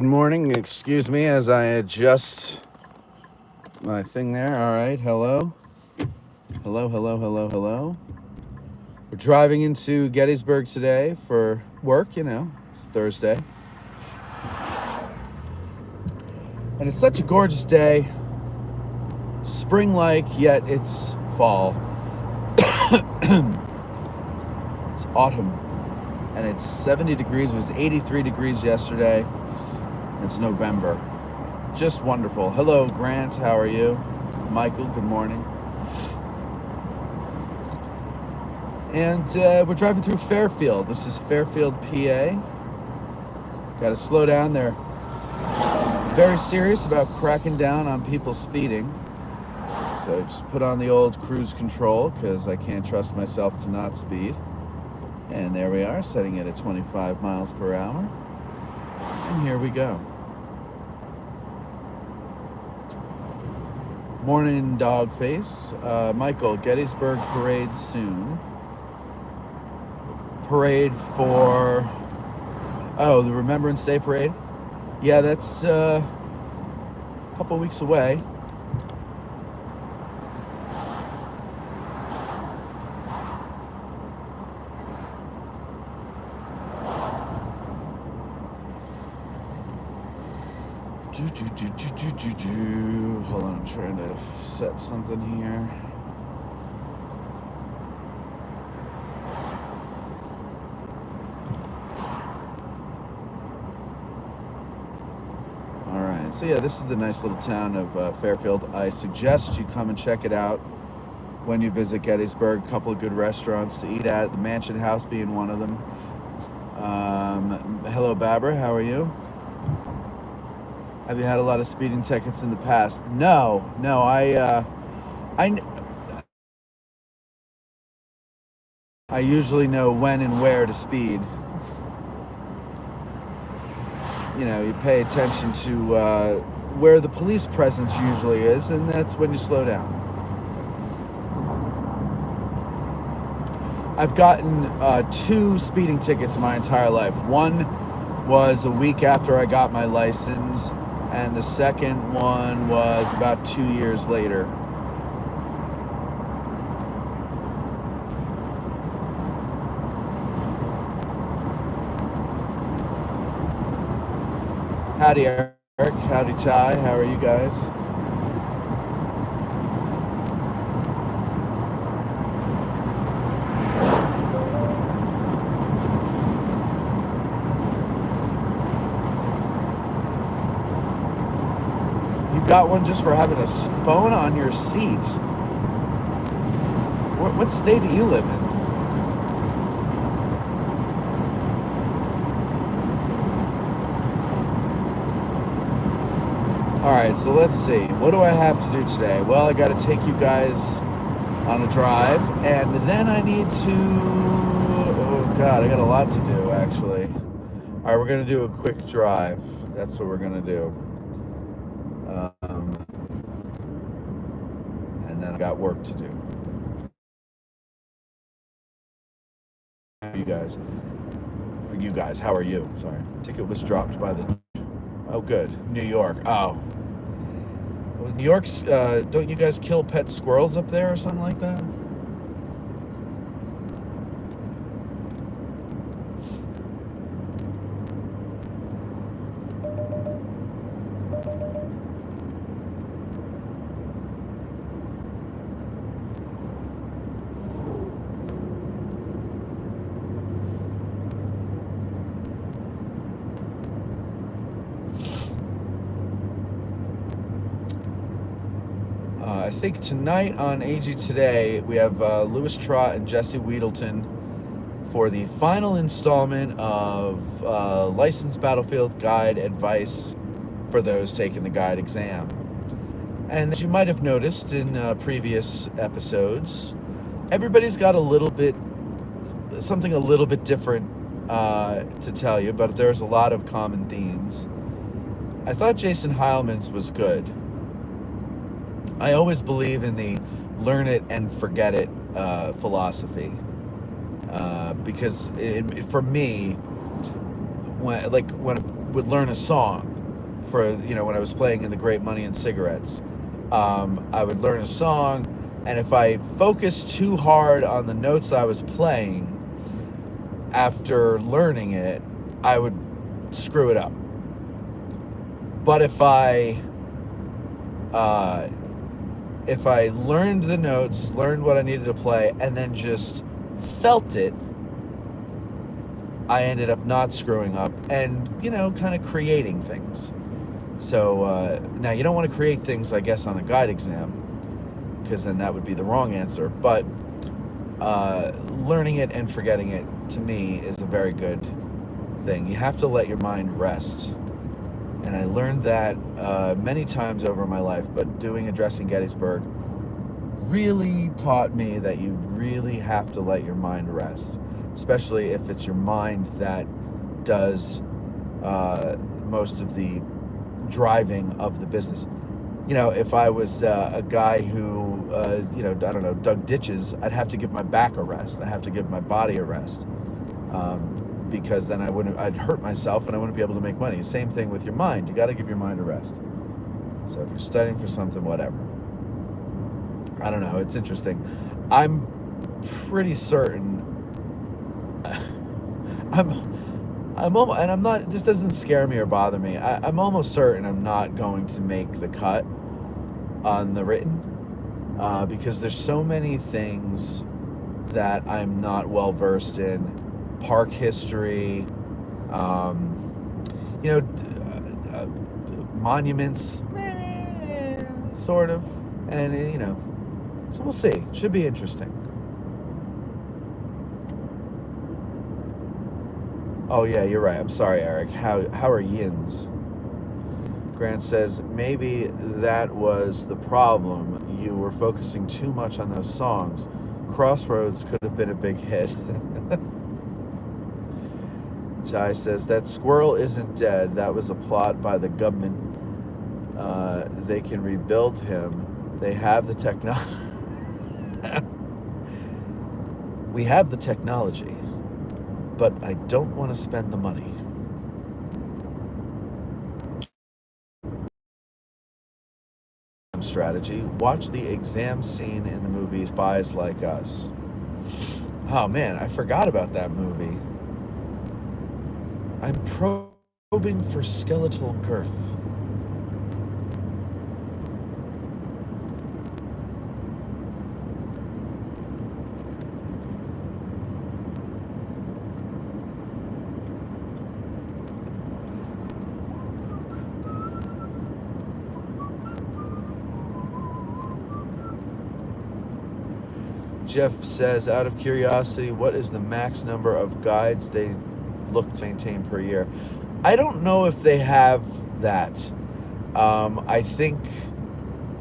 Good morning. Excuse me as I adjust my thing there. All right. Hello. Hello, hello, hello, hello. We're driving into Gettysburg today for work, it's Thursday. And it's such a gorgeous day. Spring like, yet it's fall. It's autumn. And it's 70 degrees. It was 83 degrees yesterday. It's November. Just wonderful. Hello, Grant. How are you? Michael, good morning. And we're driving through Fairfield. This is Fairfield, PA. Got to slow down. They're very serious about cracking down on people speeding. So just put on the old cruise control because I can't trust myself to not speed. And there we are, setting it at 25 miles per hour. And here we go. Morning, dog face. Michael, Gettysburg parade soon. Parade for the Remembrance Day parade. Yeah, that's a couple weeks away. Hold on, I'm trying to set something here. So yeah, this is the nice little town of Fairfield. I suggest you come and check it out when you visit Gettysburg. A couple of good restaurants to eat at, the Mansion House being one of them. Hello, Barbara, how are you? Have you had a lot of speeding tickets in the past? No, I usually know when and where to speed. You pay attention to where the police presence usually is, and that's when you slow down. I've gotten 2 speeding tickets my entire life. One was a week after I got my license, and the second one was about 2 years later. Howdy, Eric. Howdy, Ty. How are you guys? You got one just for having a phone on your seat. What state do you live in? Alright, so let's see. What do I have to do today? Well, I got to take you guys on a drive, and then I need to... Oh, God, I got a lot to do, actually. Alright, we're going to do a quick drive. That's what we're going to do. And then I got work to do. You guys, how are you? Sorry. Ticket was dropped by the... Oh, good. New York. Oh. Well, New York's, don't you guys kill pet squirrels up there or something like that? I think tonight on AG Today, we have Louis Trott and Jesse Weedleton for the final installment of Licensed Battlefield Guide advice for those taking the guide exam. And as you might have noticed in previous episodes, everybody's got something a little bit different to tell you, but there's a lot of common themes. I thought Jason Heilman's was good. I always believe in the learn it and forget it philosophy, because for me, when would learn a song for, when I was playing in the Great Money and Cigarettes. I would learn a song, and if I focused too hard on the notes I was playing after learning it, I would screw it up. But if I learned the notes, learned what I needed to play, and then just felt it, I ended up not screwing up and, kind of creating things. So now you don't want to create things, I guess, on a guide exam, because then that would be the wrong answer. But learning it and forgetting it, to me, is a very good thing. You have to let your mind rest. And I learned that many times over my life, but doing Addressing Gettysburg really taught me that you really have to let your mind rest, especially if it's your mind that does most of the driving of the business. If I was a guy who, dug ditches, I'd have to give my back a rest. I'd have to give my body a rest. Because then I'd hurt myself and I wouldn't be able to make money. Same thing with your mind. You got to give your mind a rest. So if you're studying for something, whatever. I don't know. It's interesting. I'm pretty certain. I'm almost, and I'm not. This doesn't scare me or bother me. I'm almost certain I'm not going to make the cut on the written, because there's so many things that I'm not well versed in. Park history, monuments, sort of, and so we'll see. Should be interesting. Oh yeah, you're right. I'm sorry, Eric. How are yins? Grant says maybe that was the problem. You were focusing too much on those songs. Crossroads could have been a big hit. Jai says, that squirrel isn't dead. That was a plot by the government. They can rebuild him. They have the technology. We have the technology, but I don't want to spend the money. Strategy. Watch the exam scene in the movie Spies Like Us. Oh man, I forgot about that movie. I'm probing for skeletal girth. Jeff says, out of curiosity, what is the max number of guides they look to maintain per year? I don't know if they have that. I think,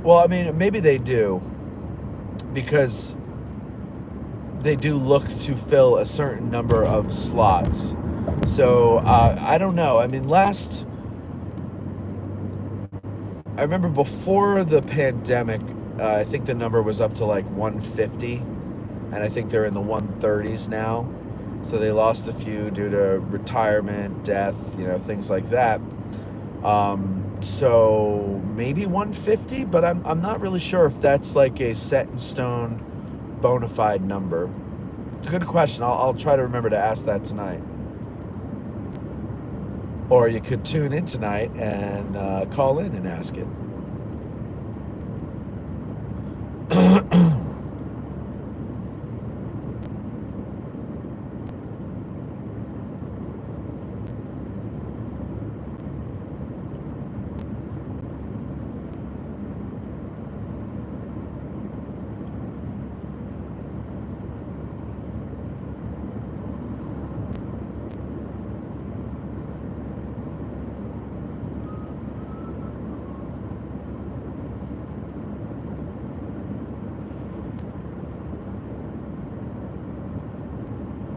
well, I mean, maybe they do, because they do look to fill a certain number of slots. So I don't know. I mean, I remember before the pandemic, I think the number was up to like 150, and I think they're in the 130s now. So they lost a few due to retirement, death, things like that. So maybe 150, but I'm not really sure if that's like a set in stone, bona fide number. It's a good question. I'll try to remember to ask that tonight. Or you could tune in tonight and call in and ask it.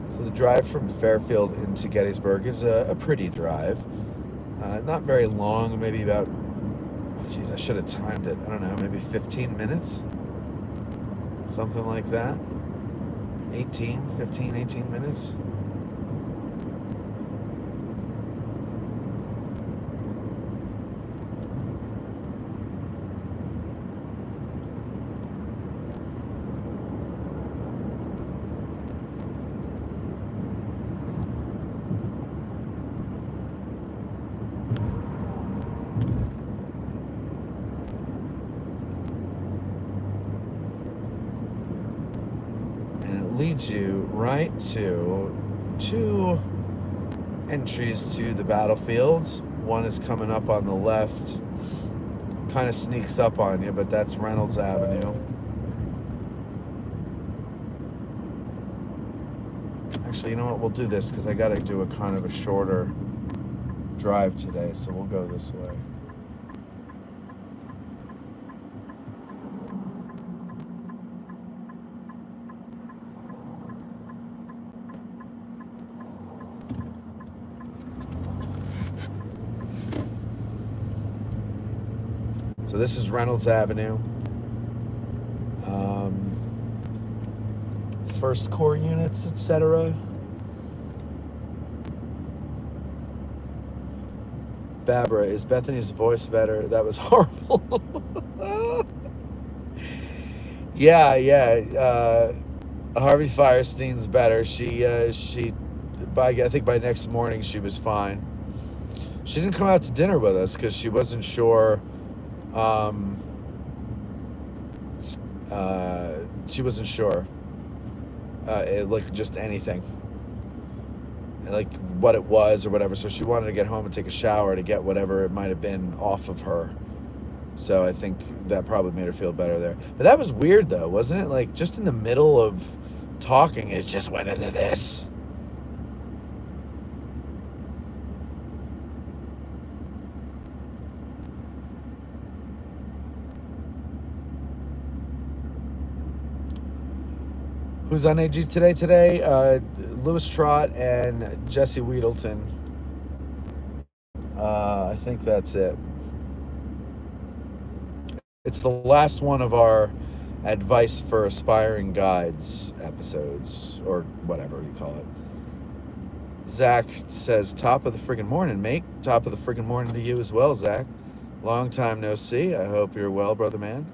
So the drive from Fairfield into Gettysburg is a pretty drive. Not very long, maybe about, I should have timed it. I don't know, maybe 15 minutes? Something like that. 18 minutes. leads you right to 2 entries to the battlefield. One is coming up on the left, kind of sneaks up on you, but that's Reynolds Avenue. Actually, you know what? We'll do this because I got to do a kind of a shorter drive today, so we'll go this way. So this is Reynolds Avenue. First Corps units, etc. Barbara, is Bethany's voice better? That was horrible. Yeah. Harvey Firestein's better. I think by next morning she was fine. She didn't come out to dinner with us because she wasn't sure. She wasn't sure. Like just anything, like what it was or whatever. So she wanted to get home and take a shower to get whatever it might have been off of her. So I think that probably made her feel better there. But that was weird though, wasn't it? Like just in the middle of talking, it just went into this. Who's on AG today? Lewis Trott and Jesse Weedleton. I think that's it. It's the last one of our advice for aspiring guides episodes, or whatever you call it. Zach says, top of the friggin' morning, mate. Top of the friggin' morning to you as well, Zach. Long time no see. I hope you're well, brother man.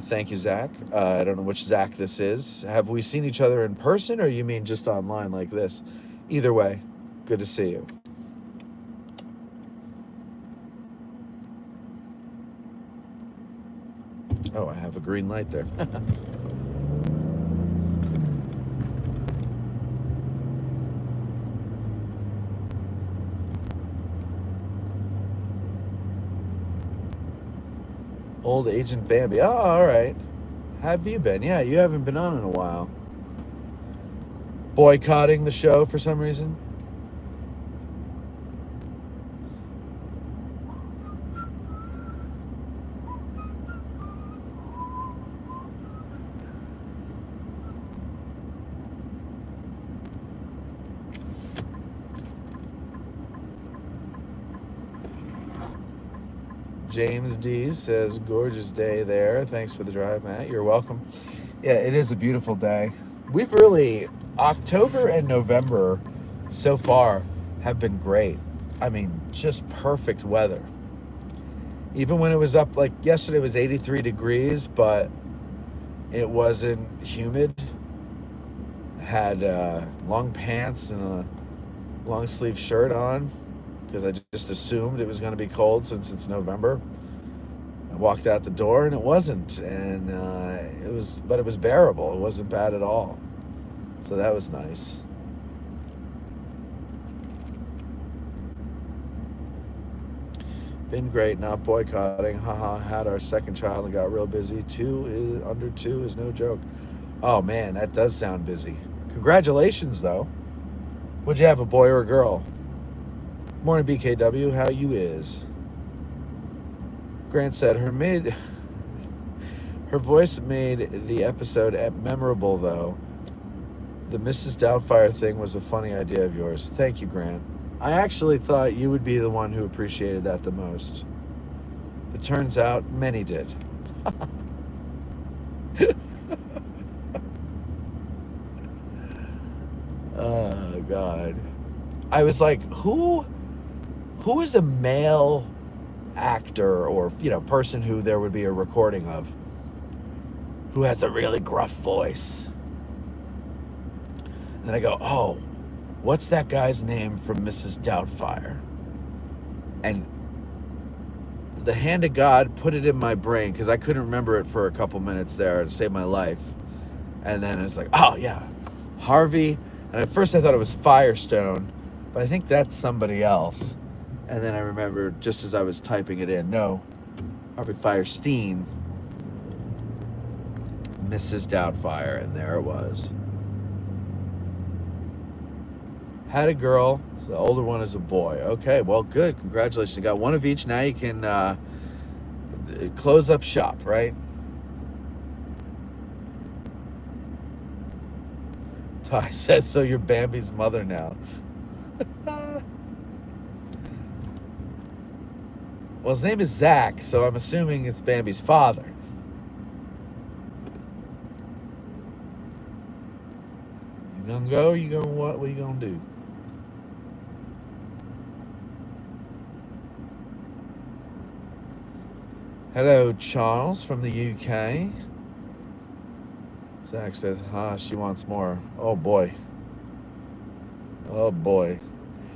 Thank you, Zach. I don't know which Zach this is. Have we seen each other in person, or you mean just online like this? Either way, good to see you. Oh, I have a green light there. Old Agent Bambi. Oh, all right. Have you been? Yeah, you haven't been on in a while. Boycotting the show for some reason? James D says, gorgeous day there. Thanks for the drive, Matt. You're welcome. Yeah, it is a beautiful day. We've really, October and November so far have been great. I mean, just perfect weather. Even when it was up, like yesterday was 83 degrees, but it wasn't humid. Had long pants and a long sleeve shirt on, because I just assumed it was going to be cold since it's November. I walked out the door and it wasn't, and it was bearable. It wasn't bad at all. So that was nice. Been great, not boycotting. Haha, had our second child and got real busy. Under two is no joke. Oh man, that does sound busy. Congratulations though. Would you have, a boy or a girl? Morning, BKW. How you is? Grant said her voice made the episode memorable, though. The Mrs. Doubtfire thing was a funny idea of yours. Thank you, Grant. I actually thought you would be the one who appreciated that the most. It turns out many did. Oh, God. I was like, who is a male actor or, person who there would be a recording of who has a really gruff voice? And then I go, oh, what's that guy's name from Mrs. Doubtfire? And the hand of God put it in my brain, because I couldn't remember it for a couple minutes there to save my life. And then it's like, oh yeah, Harvey, and at first I thought it was Firestone, but I think that's somebody else. And then I remember just as I was typing it in, no, Harvey Firestein, Mrs. Doubtfire, and there it was. Had a girl, so the older one is a boy. Okay, well, good. Congratulations. You got one of each. Now you can close up shop, right? Ty says, so you're Bambi's mother now. Well, his name is Zach, so I'm assuming it's Bambi's father. You gonna go? You gonna what? What are you gonna do? Hello, Charles from the UK. Zach says, she wants more. Oh, boy. Oh, boy.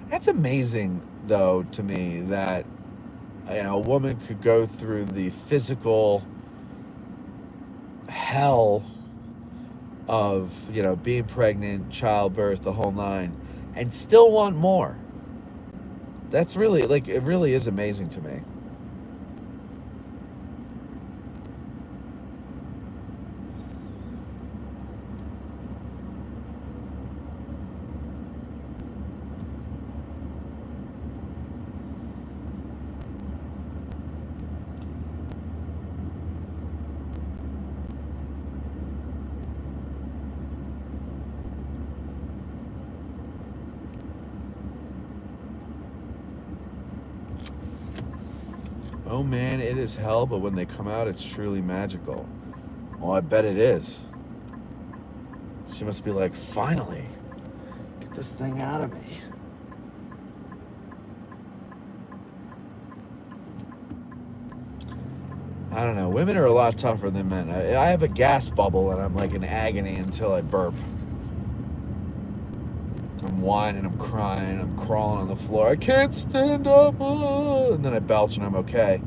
That's amazing, though, to me, that a woman could go through the physical hell of, being pregnant, childbirth, the whole nine, and still want more. That's really, it really is amazing to me. Oh man, it is hell, but when they come out, it's truly magical. Oh, I bet it is. She must be like, finally, get this thing out of me. I don't know. Women are a lot tougher than men. I have a gas bubble and I'm like in agony until I burp. I'm whining, I'm crying, I'm crawling on the floor. I can't stand up. And then I belch and I'm okay.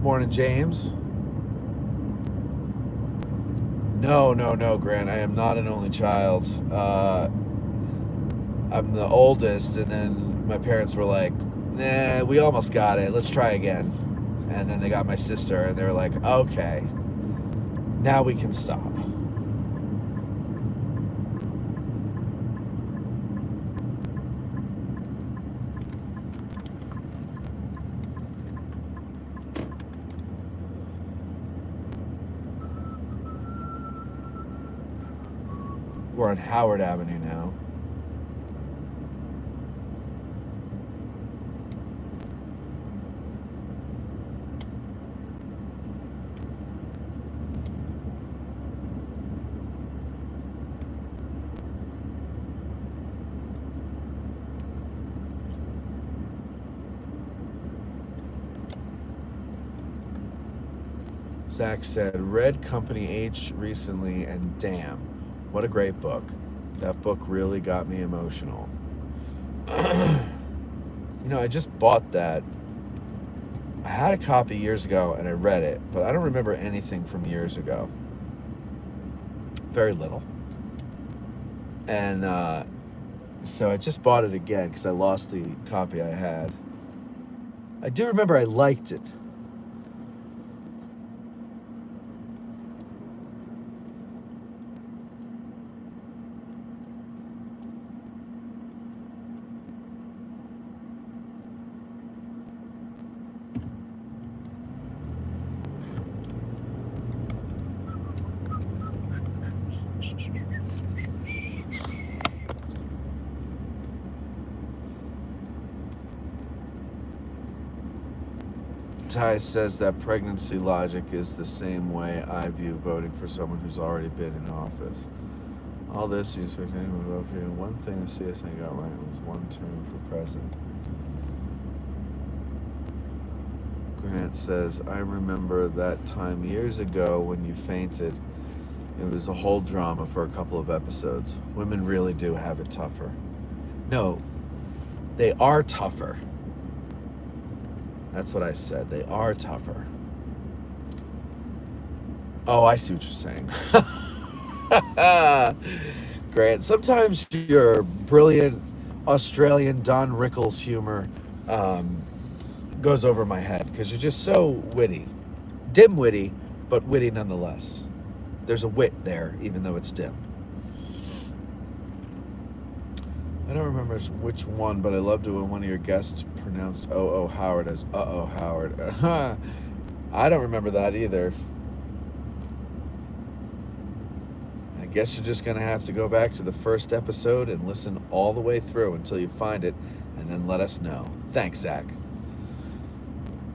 Morning, James. No, Grant. I am not an only child. I'm the oldest, and then my parents were like, nah, we almost got it. Let's try again. And then they got my sister, and they were like, okay, now we can stop. We're on Howard Avenue now. Zach said, read Company H recently, and damn, what a great book. That book really got me emotional. I just bought that. I had a copy years ago and I read it, but I don't remember anything from years ago. Very little. And so I just bought it again because I lost the copy I had. I do remember I liked it. Ty says that pregnancy logic is the same way I view voting for someone who's already been in office. All this, you expect anyone to vote for you. One thing the CSA got right was one term for president. Grant says, I remember that time years ago when you fainted. It was a whole drama for a couple of episodes. Women really do have it tougher. No, they are tougher. That's what I said. They are tougher. Oh, I see what you're saying. Grant, sometimes your brilliant Australian Don Rickles humor um, goes over my head because you're just so witty. Dim witty, but witty nonetheless. There's a wit there, even though it's dim. I don't remember which one, but I loved it when one of your guests pronounced "Oh Howard" as "Uh-oh Howard." I don't remember that either. I guess you're just going to have to go back to the first episode and listen all the way through until you find it, and then let us know. Thanks, Zach.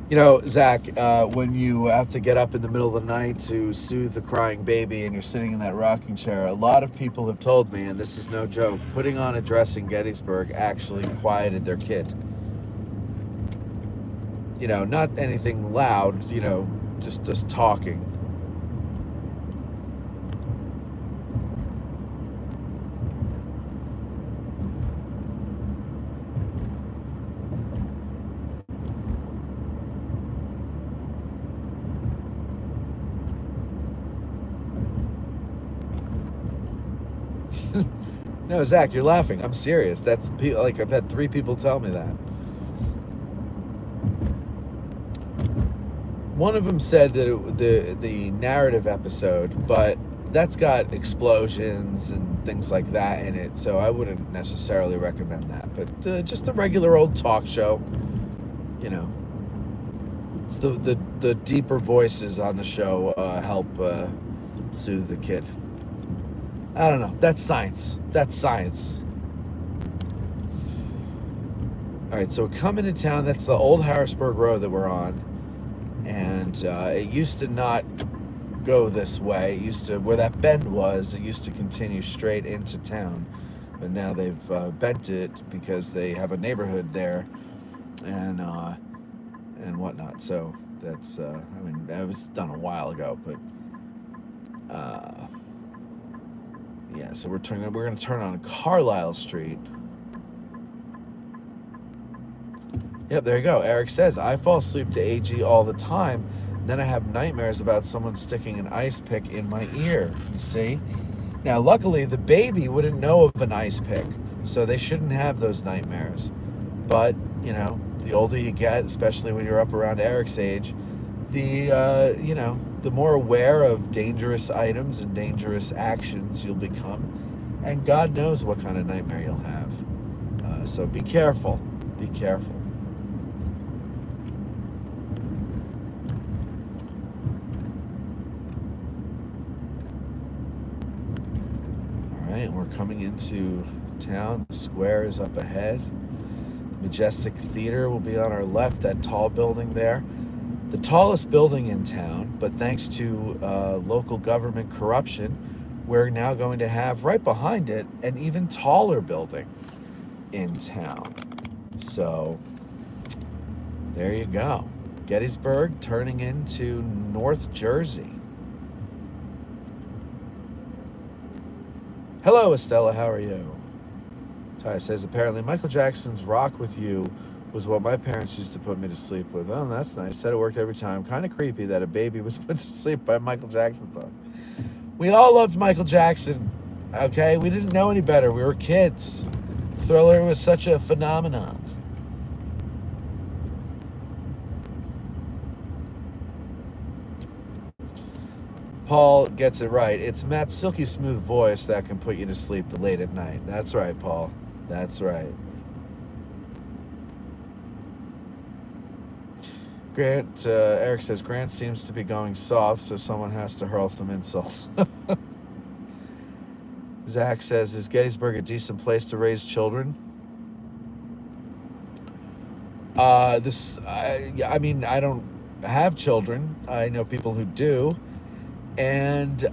You know, Zach, when you have to get up in the middle of the night to soothe the crying baby and you're sitting in that rocking chair, a lot of people have told me, and this is no joke, putting on a dress in Gettysburg actually quieted their kid. You know, not anything loud, you know, just talking. No, Zach, you're laughing. I'm serious. That's like I've had 3 people tell me that. One of them said that the narrative episode, but that's got explosions and things like that in it, so I wouldn't necessarily recommend that. But just the regular old talk show, you know. It's the deeper voices on the show help soothe the kid. I don't know. That's science. That's science. All right, so we're coming to town. That's the old Harrisburg Road that we're on. And it used to not go this way. It used to, where that bend was, it used to continue straight into town. But now they've bent it because they have a neighborhood there and whatnot. So that's, I mean, it was done a while ago, but yeah, so we're going to turn on Carlisle Street. Yep, there you go. Eric says, I fall asleep to AG all the time. Then I have nightmares about someone sticking an ice pick in my ear. You see? Now, luckily, the baby wouldn't know of an ice pick, so they shouldn't have those nightmares. But, you know, the older you get, especially when you're up around Eric's age, you know, the more aware of dangerous items and dangerous actions you'll become. And God knows what kind of nightmare you'll have. So be careful. Be careful. All right, we're coming into town. The square is up ahead. Majestic Theater will be on our left, that tall building there. The tallest building in town, but thanks to local government corruption, we're now going to have right behind it an even taller building in town. So there you go. Gettysburg turning into North Jersey. Hello, Estella. How are you? Ty says, apparently Michael Jackson's Rock With You was what my parents used to put me to sleep with. Oh, that's nice. Said it worked every time. Kind of creepy that a baby was put to sleep by a Michael Jackson song. We all loved Michael Jackson, okay? We didn't know any better. We were kids. Thriller was such a phenomenon. Paul gets it right. It's Matt's silky smooth voice that can put you to sleep late at night. That's right, Paul. That's right. Grant, Eric says, Grant seems to be going soft, so someone has to hurl some insults. Zach says, is Gettysburg a decent place to raise children? I mean, I don't have children. I know people who do. And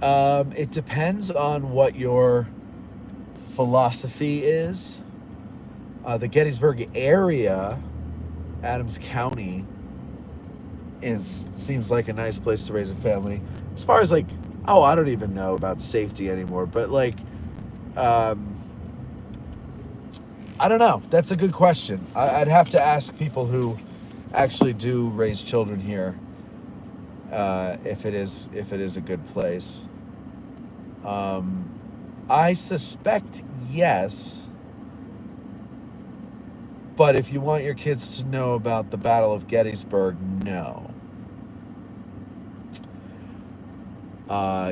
it depends on what your philosophy is. The Gettysburg area, Adams County, seems like a nice place to raise a family. As far as like, I don't even know about safety anymore, but like, I don't know. That's a good question. I'd have to ask people who actually do raise children here, if it is a good place. Um, I suspect yes, but if you want your kids to know about the Battle of Gettysburg, no.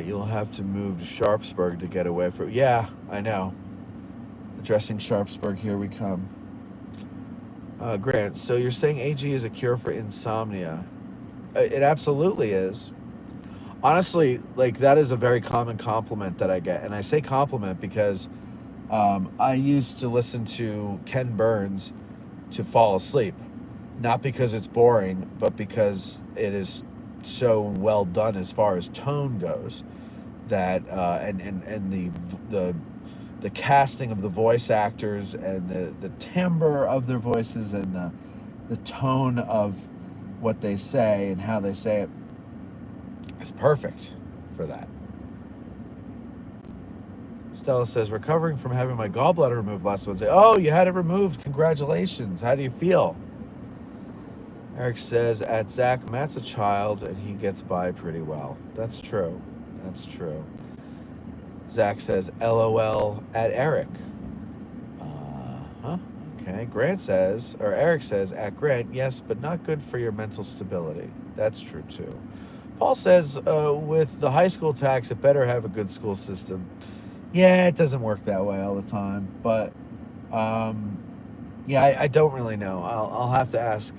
You'll have to move to Sharpsburg to get away from. Yeah, I know. Addressing Sharpsburg, here we come. Grant, so you're saying AG is a cure for insomnia? It absolutely is. Honestly, like that is a very common compliment that I get, and I say compliment because I used to listen to Ken Burns to fall asleep, not because it's boring, but because it is so well done as far as tone goes. That and the casting of the voice actors and the timbre of their voices and the tone of what they say and how they say it is perfect for that. Stella says, recovering from having my gallbladder removed last Wednesday. Oh, you had it removed. Congratulations. How do you feel? Eric says, at Zach, Matt's a child and he gets by pretty well. That's true. That's true. Zach says, LOL at Eric. Huh? Okay. Grant says, or Eric says, at Grant, yes, but not good for your mental stability. That's true too. Paul says, with the high school tax, it better have a good school system. Yeah, it doesn't work that way all the time, but yeah, I don't really know. I'll have to ask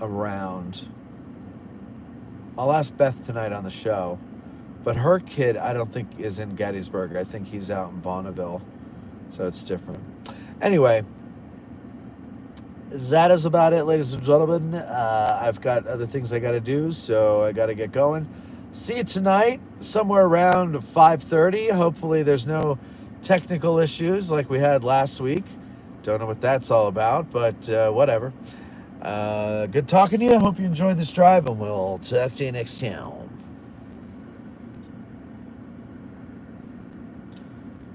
around. I'll ask Beth tonight on the show, but her kid I don't think is in Gettysburg. I think he's out in Bonneville, so it's different. Anyway, that is about it, ladies and gentlemen. I've got other things I got to do, so I got to get going. See you tonight, somewhere around 5:30. Hopefully there's no technical issues like we had last week. Don't know what that's all about, but whatever. Good talking to you. Hope you enjoyed this drive, and we'll talk to you next time.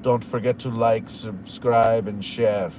Don't forget to like, subscribe, and share.